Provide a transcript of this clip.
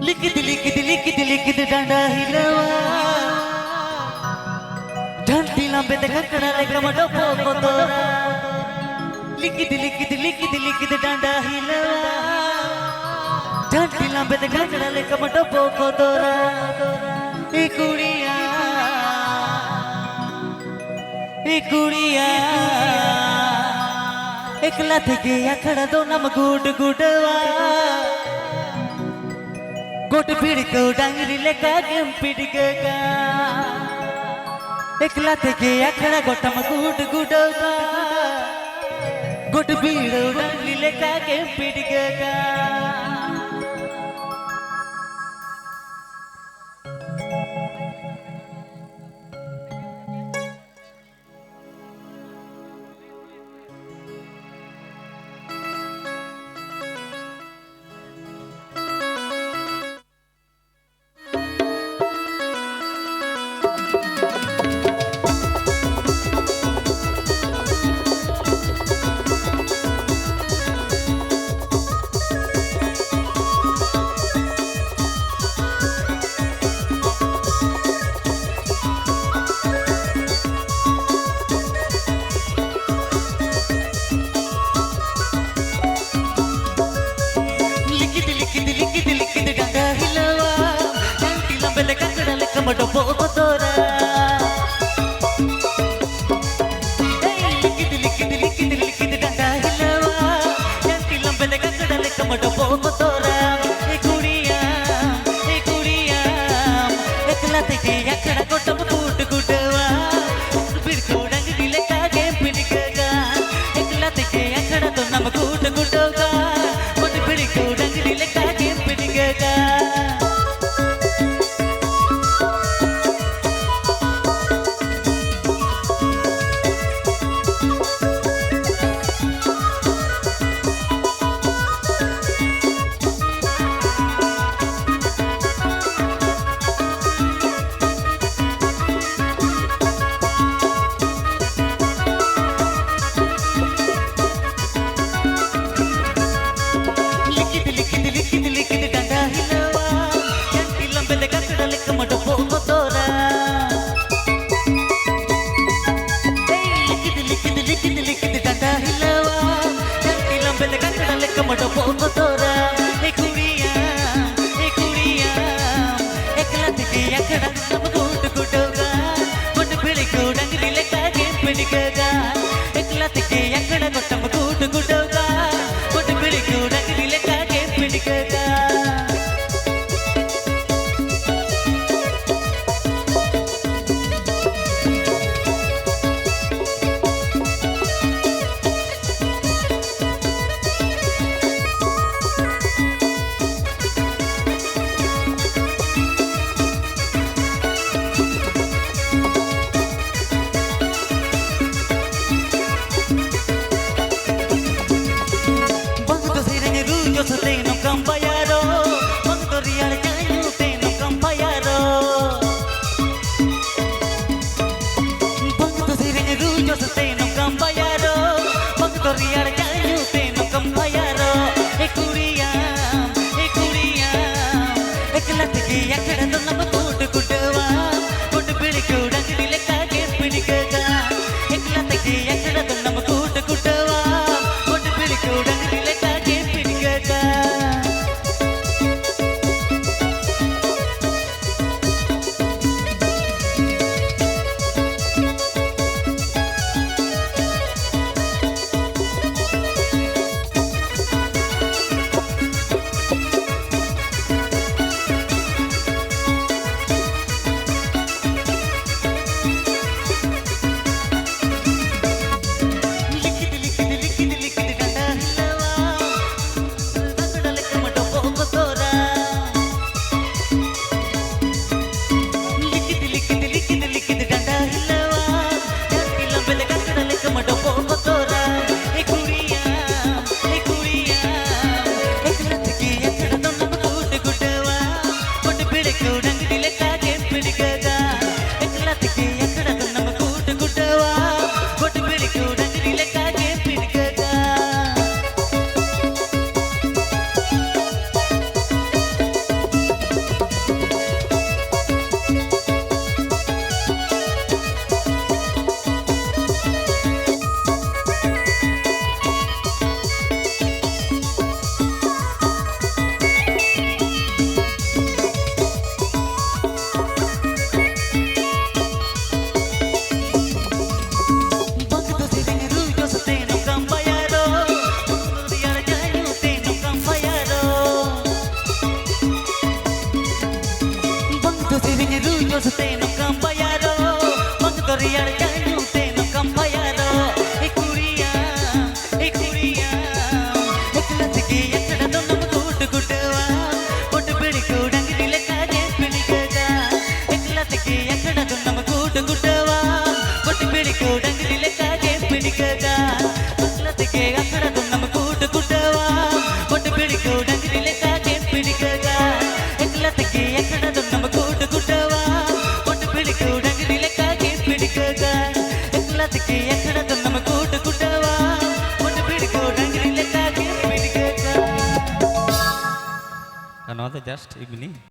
लिखित डांडा हिलवा ढंटी लंबे देखा कड़ा लेकर मटो पोको तोरा लिखित डांडा हिलवा ढंटी लंबे देखा कड़ा लेकर मटो पोको तोरा ए कुड़िया एकला थे अखड़ा दो नम गुड गुडवा गोट पीड़ को डांगरी लेका गेम पीड़ का एकला थे अखड़ा गोटम गुड गुडवा गोट पीड़ डांगरी लेका गेम पीड़ का मटो पोको तोरा लिखित डांडा हिलवा जंती लंबे लेका कड़ा लेका मटो पोको तोरा ए कुड़िया एकला थे अखड़ा गोटम गुड गुडवा फिर को डांगरी लेका गेम पिड़का एकला थे अखड़ा तो नम गुड गुडवा गोट फिर को डांगरी लेका गेम पिड़का लिखित डांडा हिलवा जंती लंबे लेका कड़ा लेका मटो पोको तोरा लिखित डांडा हिलवा जंती लंबे लेका कड़ा लेका मटो पोको तोरा ए कुड़िया एकला थे अखड़ा सब गुड गुडवा गुड पिड़ को डांगरी लेका गेम पिड़का एकला थे अखड़ा गोटम गुड गुडवा गुड पिड़ को डांगरी लेका game पिड़का yo soy no campayaro cuando real caño te no campayaro cuando se ven yo soy no campayaro cuando real caño te no campayaro e curia ekla थे अखड़ा तो नम good गुडवा good पिड़ को डांगरी लेका game पिड़का एकला थे अखड़ा तो नम good गुडवा good पिड़ को डांगरी लेका game पिड़का यार जानू तेन कंपायारो ए कुड़िया एकला থেকে একটা দম কুট কুটवा কোট বিড়ি কো ডঙ্গরি লেখা গে পিড়িগা একলা থেকে একটা দম কুট কুটवा কোট বিড়ি কো ডঙ্গরি লেখা গে পিড়িগা একলা থেকে একটা দম কুট কুটवा কোট বিড়ি কো ডঙ্গরি লেখা গে পিড়িগা একলা থেকে একটা দম কুট কুটवा কোট বিড়ি কো ডঙ্গরি লেখা গে পিড়িগা একলা থেকে একটা দম কুট কুটवा কোট বিড়ি কো ডঙ্গরি লেখা গে পিড়িগা কারণ just evening